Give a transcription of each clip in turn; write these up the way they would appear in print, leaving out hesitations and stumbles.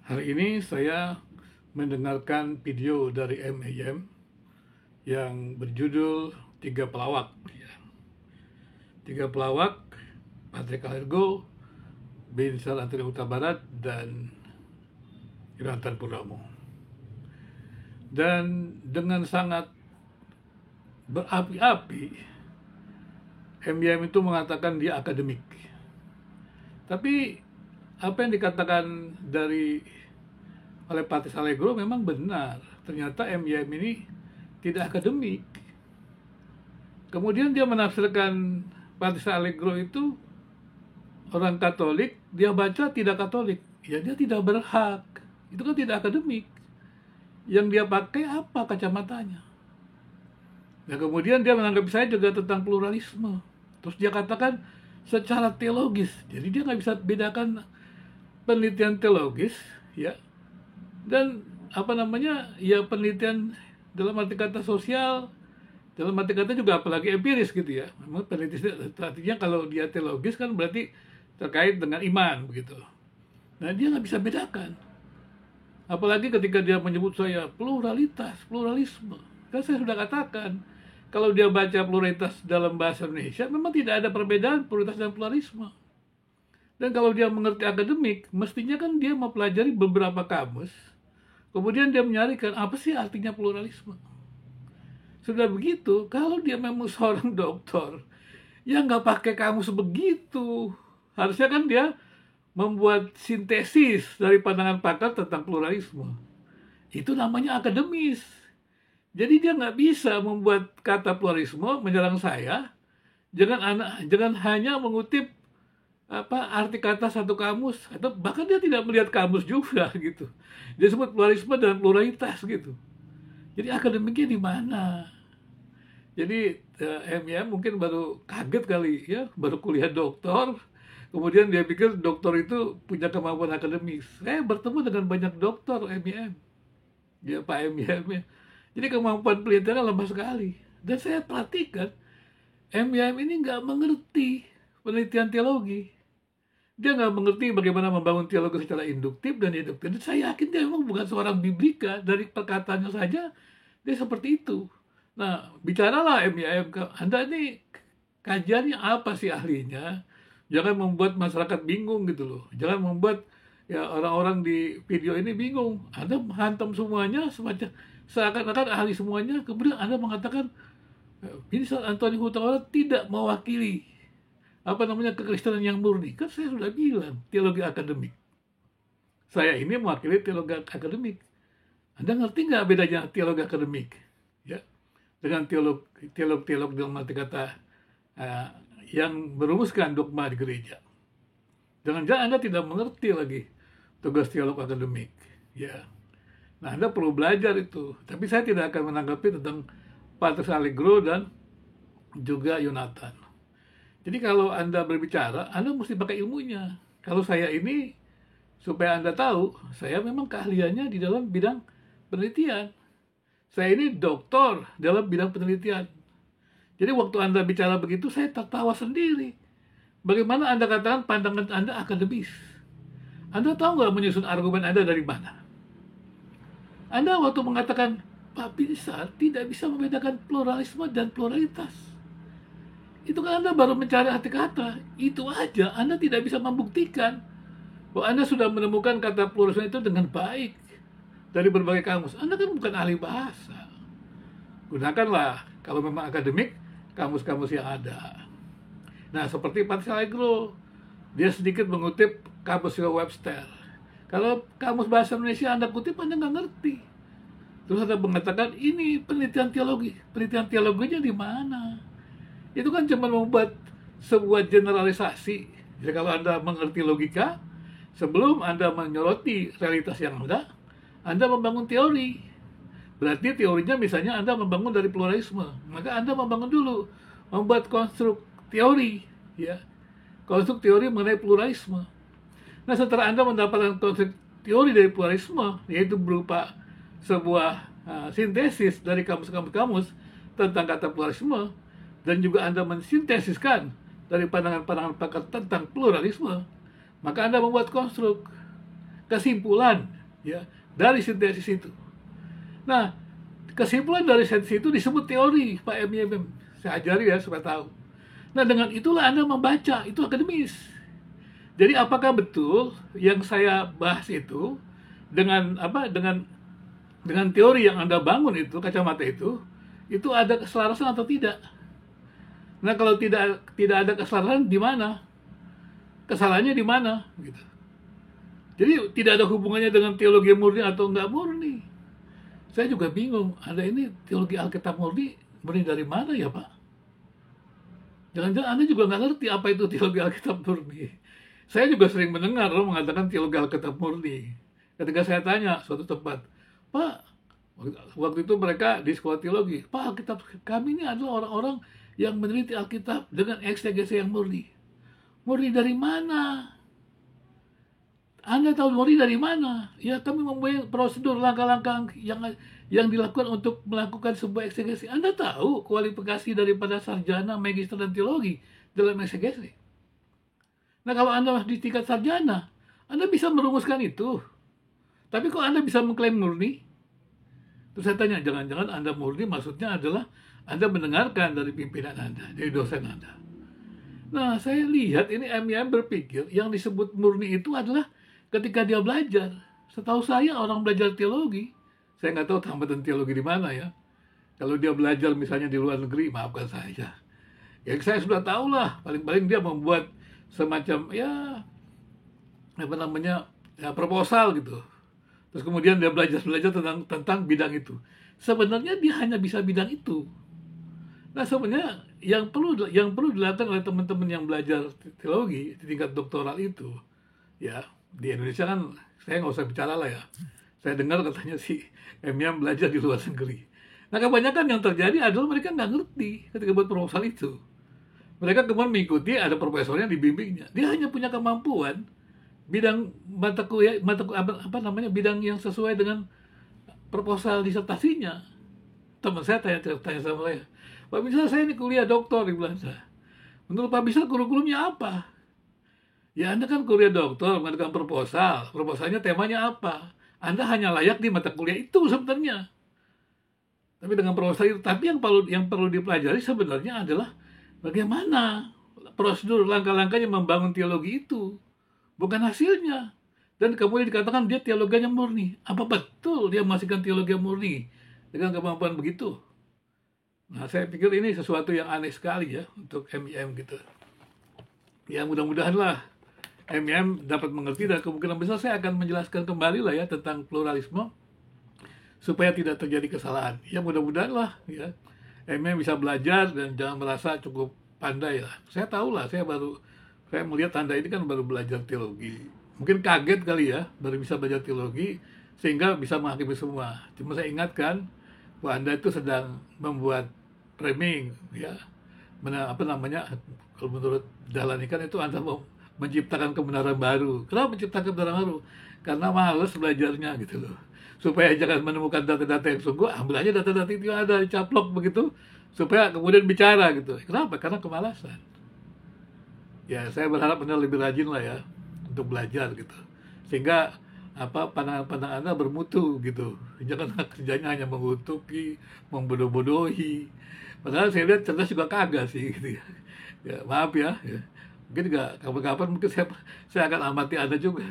Hari ini saya mendengarkan video dari MAM yang berjudul Tiga Pelawak. Tiga pelawak, Patrick Kalergo, Binsar Antoni Huta Barat, dan Yonatan Purnomo. Dan dengan sangat berapi-api, MAM itu mengatakan dia akademik. Tapi apa yang dikatakan oleh Patrick Allegro memang benar. Ternyata MAM ini tidak akademik. Kemudian dia menafsirkan Patrick Allegro itu orang Katolik, dia baca tidak Katolik. Ya dia tidak berhak. Itu kan tidak akademik. Yang dia pakai apa kacamatanya? Nah kemudian dia menanggapi saya juga tentang pluralisme. Terus dia katakan secara teologis. Jadi dia nggak bisa bedakan penelitian teologis, ya, dan ya penelitian dalam arti kata sosial, dalam arti kata juga apalagi empiris gitu ya. Memang penelitian artinya kalau dia teologis kan berarti terkait dengan iman begitu. Nah dia nggak bisa bedakan. Apalagi ketika dia menyebut saya pluralisme. Kan saya sudah katakan, kalau dia baca pluralitas dalam bahasa Indonesia, memang tidak ada perbedaan pluralitas dan pluralisme. Dan kalau dia mengerti akademik, mestinya kan dia mempelajari beberapa kamus, kemudian dia menyarikan apa sih artinya pluralisme. Sudah begitu, kalau dia memang seorang doktor, ya nggak pakai kamus begitu. Harusnya kan dia membuat sintesis dari pandangan pakar tentang pluralisme. Itu namanya akademis. Jadi dia nggak bisa membuat kata pluralisme menyerang saya. Jangan hanya mengutip arti kata satu kamus, atau bahkan dia tidak melihat kamus juga gitu. Dia sebut pluralisme dan pluralitas gitu. Jadi akademiknya di mana? Jadi MAM mungkin baru kaget kali ya, baru kuliah doktor, kemudian dia pikir doktor itu punya kemampuan akademis. Saya bertemu dengan banyak doktor MAM, ya Pak MAM ya. Jadi kemampuan penelitiannya lemah sekali. Dan saya perhatikan MAM ini nggak mengerti penelitian teologi. Dia nggak mengerti bagaimana membangun teologi secara induktif dan deduktif. Dan saya yakin dia memang bukan seorang biblika. Dari perkataannya saja, dia seperti itu. Nah, bicaralah MAM. Anda ini kajiannya apa sih ahlinya? Jangan membuat masyarakat bingung gitu loh. Jangan membuat ya orang-orang di video ini bingung. Anda menghantam semuanya, semacam seakan-akan ahli semuanya. Kemudian Anda mengatakan, Binsar Antoni Huta Barat tidak mewakili kekristenan yang murni. Kan saya sudah bilang teologi akademik. Saya ini mewakili teologi akademik. Anda ngerti nggak bedanya teologi akademik ya dengan teolog dalam arti kata yang merumuskan dogma di gereja? Jangan-jangan Anda tidak mengerti lagi tugas teolog akademik ya. Nah Anda perlu belajar itu. Tapi saya tidak akan menanggapi tentang Patrick Allegro dan juga Yonatan. Jadi kalau Anda berbicara, Anda mesti pakai ilmunya. Kalau saya ini, supaya Anda tahu, saya memang keahliannya di dalam bidang penelitian. Saya ini doktor dalam bidang penelitian. Jadi waktu Anda bicara begitu, saya tertawa sendiri. Bagaimana Anda katakan pandangan Anda akademis? Anda tahu nggak menyusun argumen Anda dari mana? Anda waktu mengatakan, Pak Binsar tidak bisa membedakan pluralisme dan pluralitas. Itu kan Anda baru mencari arti kata. Itu aja Anda tidak bisa membuktikan bahwa Anda sudah menemukan kata pluralisme itu dengan baik dari berbagai kamus. Anda kan bukan ahli bahasa. Gunakanlah kalau memang akademik kamus-kamus yang ada. Nah seperti Patrick Allegro, dia sedikit mengutip kamus Webster. Kalau kamus bahasa Indonesia Anda kutip, Anda nggak ngerti. Terus Anda mengatakan ini penelitian teologi. Penelitian teologinya di mana? Itu kan cuma membuat sebuah generalisasi. Jadi kalau Anda mengerti logika, sebelum Anda menyoroti realitas yang ada, Anda membangun teori. Berarti teorinya misalnya Anda membangun dari pluralisme, maka Anda membangun dulu, membuat konstruk teori, ya, konstruk teori mengenai pluralisme. Nah setelah Anda mendapatkan konstruk teori dari pluralisme, yaitu berupa sebuah sintesis dari kamus-kamus tentang kata pluralisme, dan juga Anda mensintesiskan dari pandangan-pandangan pakar tentang pluralisme, maka Anda membuat konstruk kesimpulan ya, dari sintesis itu. Nah, kesimpulan dari sintesis itu disebut teori, Pak MYM. Saya ajari ya supaya tahu. Nah, dengan itulah Anda membaca, itu akademis. Jadi apakah betul yang saya bahas itu dengan apa dengan teori yang Anda bangun itu, kacamata itu ada keselarasan atau tidak? Nah, kalau tidak ada keselarasan, di mana kesalahannya, di mana gitu. Jadi tidak ada hubungannya dengan teologi murni atau enggak murni. Saya juga bingung, Anda ini teologi Alkitab murni dari mana ya, Pak? Jangan-jangan Anda juga nggak ngerti apa itu teologi Alkitab murni. Saya juga sering mendengar orang mengatakan teologi Alkitab murni. Ketika saya tanya suatu tempat, Pak, waktu itu mereka di sekolah teologi, Pak, Alkitab kami ini adalah orang-orang yang meneliti Alkitab dengan eksegese yang murni. Murni dari mana? Anda tahu murni dari mana? Ya, kami mempunyai prosedur langkah-langkah yang dilakukan untuk melakukan sebuah eksegesi. Anda tahu kualifikasi daripada sarjana, magister, dan teologi dalam eksegesi. Nah, kalau Anda di tingkat sarjana, Anda bisa merumuskan itu. Tapi kok Anda bisa mengklaim murni? Terus saya tanya, jangan-jangan Anda murni maksudnya adalah Anda mendengarkan dari pimpinan Anda, dari dosen Anda. Nah, saya lihat ini MYM berpikir yang disebut murni itu adalah ketika dia belajar. Setahu saya orang belajar teologi, saya nggak tahu tamatan teologi di mana ya. Kalau dia belajar misalnya di luar negeri, maafkan saya. Yang saya sudah tahu lah, paling-paling dia membuat semacam ya proposal gitu. Terus kemudian dia belajar tentang bidang itu. Sebenarnya dia hanya bisa bidang itu. Nah, sebenarnya yang perlu dilakukan oleh teman-teman yang belajar teologi di tingkat doktoral itu, ya di Indonesia kan saya nggak usah bicara lah ya. Saya dengar katanya si MYM belajar di luar negeri. Nah, kebanyakan yang terjadi adalah mereka nggak ngerti ketika buat proposal itu. Mereka kemudian mengikuti ada profesornya dibimbingnya. Dia hanya punya kemampuan bidang mata kuliah bidang yang sesuai dengan proposal disertasinya. Teman saya tanya sama saya, Pak Misal, saya ini kuliah doktor di Belanda. Menurut Pak Misal kurikulumnya apa? Ya, Anda kan kuliah doktor, mengadakan proposal. Proposalnya temanya apa? Anda hanya layak di mata kuliah itu sebenarnya. Tapi dengan proposal itu, tapi yang perlu dipelajari sebenarnya adalah bagaimana prosedur langkah-langkahnya membangun teologi itu, bukan hasilnya. Dan kemudian dikatakan dia teologinya murni. Apa betul dia menghasilkan teologi murni dengan kemampuan begitu? Nah, saya pikir ini sesuatu yang aneh sekali ya untuk MYM gitu. Ya, mudah-mudahan lah MYM dapat mengerti, dan kemungkinan besar saya akan menjelaskan kembali lah ya tentang pluralisme supaya tidak terjadi kesalahan. Ya, mudah-mudahan lah ya MYM bisa belajar dan jangan merasa cukup pandai lah. Saya tahu lah, saya melihat Anda ini kan baru belajar teologi. Mungkin kaget kali ya, baru bisa belajar teologi sehingga bisa menghakimi semua. Cuma saya ingatkan bahwa Anda itu sedang membuat framing ya. Kalau menurut Dahlan kan itu Anda mau menciptakan kebenaran baru. Kenapa menciptakan kebenaran baru? Karena males belajarnya gitu loh. Supaya jangan menemukan data-data yang sungguh, ambil aja data-data itu yang ada, dicaplok begitu, supaya kemudian bicara gitu. Kenapa? Karena kemalasan. Ya, saya berharap Anda lebih rajin lah ya untuk belajar gitu. Sehingga pandangan-pandangan Anda bermutu gitu. Jangan kerjanya hanya mengutuki, membodoh-bodohi. Padahal saya lihat cerdas juga kagak sih gitu ya. Ya, maaf ya. Mungkin juga kapan-kapan mungkin saya akan amati Anda juga.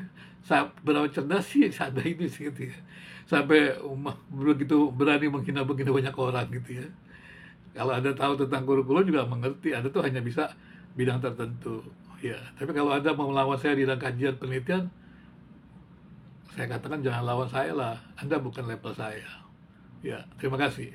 Berapa cerdas sih Anda ini sih gitu ya. Sampai begitu berani menghina banyak orang gitu ya. Kalau Anda tahu tentang kurikulum juga mengerti, Anda tuh hanya bisa bidang tertentu. Ya, tapi kalau Anda mau melawan saya di dalam kajian penelitian, saya katakan jangan lawan saya lah. Anda bukan level saya. Ya, terima kasih.